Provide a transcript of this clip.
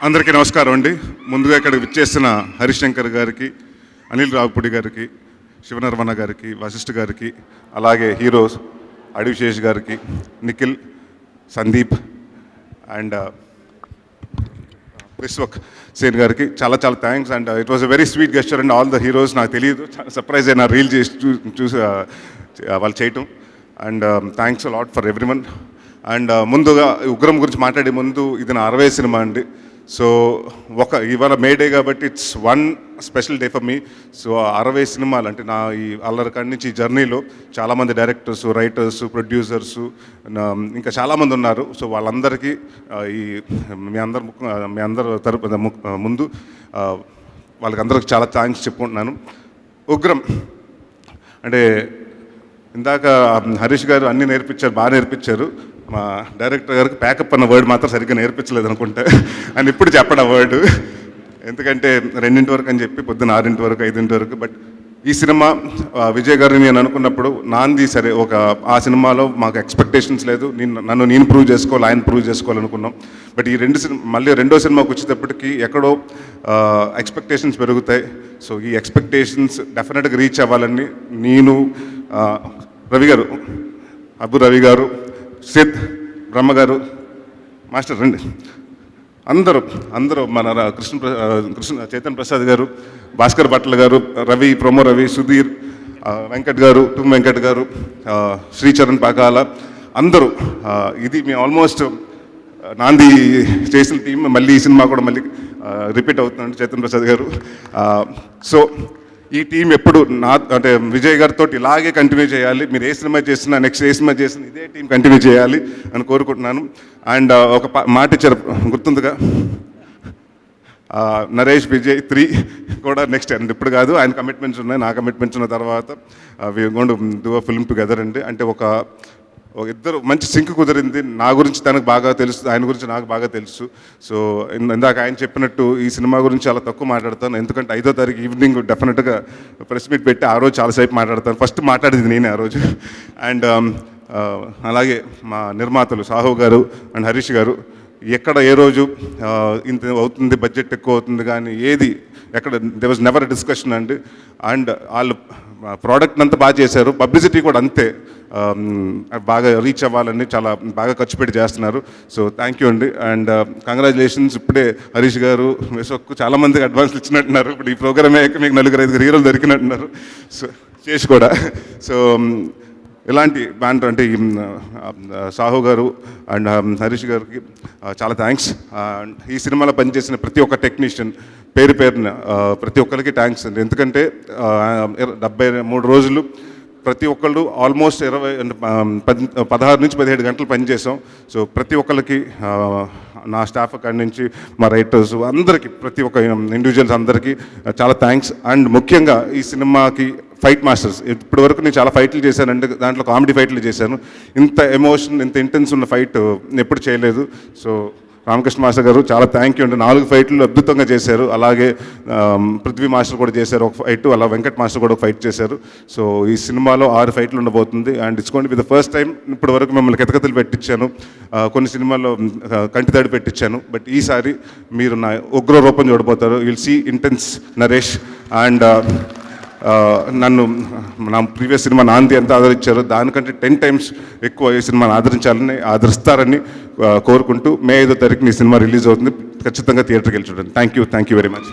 అందరికీ నమస్కారం అండి. ముందుగా ఇక్కడ విచ్చేసిన హరిశంకర్ గారికి, అనిల్ రావుపూడి గారికి, శివనర్మణ గారికి, వశిష్ఠ గారికి, అలాగే హీరోస్ అడివిశేష్ గారికి, నిఖిల్, సందీప్ అండ్ విశ్వక్ సేన్ గారికి చాలా చాలా thanks. And it was a very sweet gesture and all the heroes. నాకు తెలియదు, చాలా సర్ప్రైజ్ అయినా రీల్ చేసి చూసి వాళ్ళు చేయటం. And thanks lot for everyone. And ముందుగా ఉగ్రం గురించి మాట్లాడే ముందు, ఇది నా 60వ సినిమా అండి. సో ఇవాళ మేడే కాబట్టి it's one special day for me. So 60 సినిమాలు అంటే నా ఈ అల్లరికాడి నుంచి ఈ జర్నీలో చాలామంది డైరెక్టర్స్, రైటర్స్, ప్రొడ్యూసర్స్ ఇంకా చాలామంది ఉన్నారు. సో వాళ్ళందరికీ ఈ మీ అందరు తరపు ముందు వాళ్ళకందరికి చాలా థ్యాంక్స్ చెప్పుకుంటున్నాను. ఉగ్రం అంటే ఇందాక హరీష్ గారు అన్నీ నేర్పించారు, బాగా నేర్పించారు. మా డైరెక్టర్ గారికి ప్యాకప్ అన్న వర్డ్ మాత్రం సరిగ్గా నేర్పించలేదు అనుకుంటా అని ఇప్పుడు చెప్పడం వర్డ్. ఎందుకంటే 2 వరకు అని చెప్పి పొద్దున్న 6 వరకు 5 వరకు. బట్ ఈ సినిమా విజయ్ గారిని నేను అనుకున్నప్పుడు నాంది సరే, ఆ సినిమాలో మాకు ఎక్స్పెక్టేషన్స్ లేదు, నన్ను నేను ప్రూవ్ చేసుకోవాలి, ఆయన ప్రూవ్ చేసుకోవాలనుకున్నాం. బట్ ఈ మళ్ళీ రెండో సినిమాకి వచ్చేటప్పటికి ఎక్కడో ఎక్స్పెక్టేషన్స్ పెరుగుతాయి. సో ఈ ఎక్స్పెక్టేషన్స్ డెఫినెట్గా రీచ్ అవ్వాలని నేను, రవి గారు, అబ్బు రవి గారు, సిద్, బ్రహ్మగారు, మాస్టర్ రండి, అందరూ మన కృష్ణ చైతన్ ప్రసాద్ గారు, భాస్కర్ భట్ల గారు, రవి, ప్రొమో రవి, సుధీర్, వెంకట్ గారు, టుమ్ వెంకట్ గారు, శ్రీచరణ్ పాకాల, అందరూ ఇది మేము ఆల్మోస్ట్ నాంది చేసిన టీం మళ్ళీ ఈ సినిమా కూడా మళ్ళీ రిపీట్ అవుతుందండి, చైతన్ ప్రసాద్ గారు. సో ఈ టీం ఎప్పుడు అంటే విజయ్ గారితో ఇలాగే కంటిన్యూ చేయాలి. మీరు ఏ సినిమా చేసినా, నెక్స్ట్ ఏ సినిమా చేసినా ఇదే టీం కంటిన్యూ చేయాలి అని కోరుకుంటున్నాను. అండ్ ఒక మాట ఇచ్చారు గుర్తుందిగా, నరేష్ విజయ్ 3 కూడా నెక్స్ట్ అండ్ ఇప్పుడు కాదు, ఆయన కమిట్మెంట్స్ ఉన్నాయి, నా కమిట్మెంట్స్ ఉన్న తర్వాత we going to do a film together అండి. అంటే ఒక ఇద్దరు మంచి సింక్ కుదిరింది. నా గురించి తనకు బాగా తెలుసు, ఆయన గురించి నాకు బాగా తెలుసు. సో ఇందాక ఆయన చెప్పినట్టు ఈ సినిమా గురించి చాలా తక్కువ మాట్లాడతాను, ఎందుకంటే 5వ తారీఖు ఈవినింగ్ డెఫినెట్గా ప్రెస్ మీట్ పెట్టి ఆ రోజు చాలాసేపు మాట్లాడతాను. ఫస్ట్ మాట్లాడేది నేనే ఆ రోజు. అండ్ అలాగే మా నిర్మాతలు సాహు గారు అండ్ హరీష్ గారు, ఎక్కడ ఏ రోజు ఇంత అవుతుంది, బడ్జెట్ ఎక్కువ అవుతుంది కానీ ఏది ఎక్కడ దే వాజ్ నెవర్ డిస్కషన్ అండి. అండ్ వాళ్ళు ప్రోడక్ట్ అంతా బాగా చేశారు, పబ్లిసిటీ కూడా అంతే బాగా రీచ్ అవ్వాలని చాలా బాగా ఖర్చు పెట్టి చేస్తున్నారు. సో థ్యాంక్ యూ అండి. And congratulations. ఇప్పుడే హరీష్ గారు, విశ్వక్ చాలామందికి అడ్వాన్స్లు ఇచ్చినట్టున్నారు. ఇప్పుడు ఈ ప్రోగ్రామ్ అయ్యాక మీకు 4-5 హీరోలు దొరికినట్టున్నారు. సో చేసి కూడా సో ఇలాంటి బ్యాండ్ అంటే సాహు గారు అండ్ హరీష్ గారికి చాలా థ్యాంక్స్. ఈ సినిమాలో పనిచేసిన ప్రతి ఒక్క టెక్నీషియన్ పేరున ప్రతి ఒక్కరికి థ్యాంక్స్ అండి. ఎందుకంటే 73 రోజులు ప్రతి ఒక్కళ్ళు ఆల్మోస్ట్ 16 నుంచి 17 గంటలు పనిచేసాం. సో ప్రతి ఒక్కరికి, నా స్టాఫ్ కాడి నుంచి మా రైటర్స్ అందరికీ, ప్రతి ఒక్క ఇండివిజువల్స్ అందరికీ చాలా థ్యాంక్స్. అండ్ ముఖ్యంగా ఈ సినిమాకి ఫైట్ మాస్టర్స్, ఇప్పటి వరకు నేను చాలా ఫైట్లు చేశానండి, దాంట్లో కామెడీ ఫైట్లు చేశాను. ఇంత ఎమోషన్, ఇంత ఇంటెన్స్ ఉన్న ఫైట్ ఎప్పుడు చేయలేదు. సో రామకృష్ణ మాస్టర్ గారు చాలా థ్యాంక్ యూ అండి. 4 ఫైట్లు అద్భుతంగా చేశారు. అలాగే పృథ్వీ మాస్టర్ కూడా చేశారు ఒక ఫైట్, అలా వెంకట్ మాస్టర్ కూడా ఒక ఫైట్ చేశారు. సో ఈ సినిమాలో 6 ఫైట్లు ఉండబోతుంది. And it's going to be the first time. ఇప్పటి వరకు మిమ్మల్ని కితకతలు పెట్టించాను, కొన్ని సినిమాల్లో కంటితడి పెట్టించాను. బట్ ఈసారి మీరు నా ఉగ్ర రూపం చూడబోతారు. Will see intense Naresh. And నన్ను నా ప్రీవియస్ సినిమా నాంది ఎంత ఆదరించారో దానికంటే 10 times ఎక్కువ ఈ సినిమాని ఆదరిస్తారని కోరుకుంటూ, మే 5వ తారీఖున ఈ సినిమా రిలీజ్ అవుతుంది. ఖచ్చితంగా థియేటర్కి వెళ్ళి చూడండి. Thank you very much.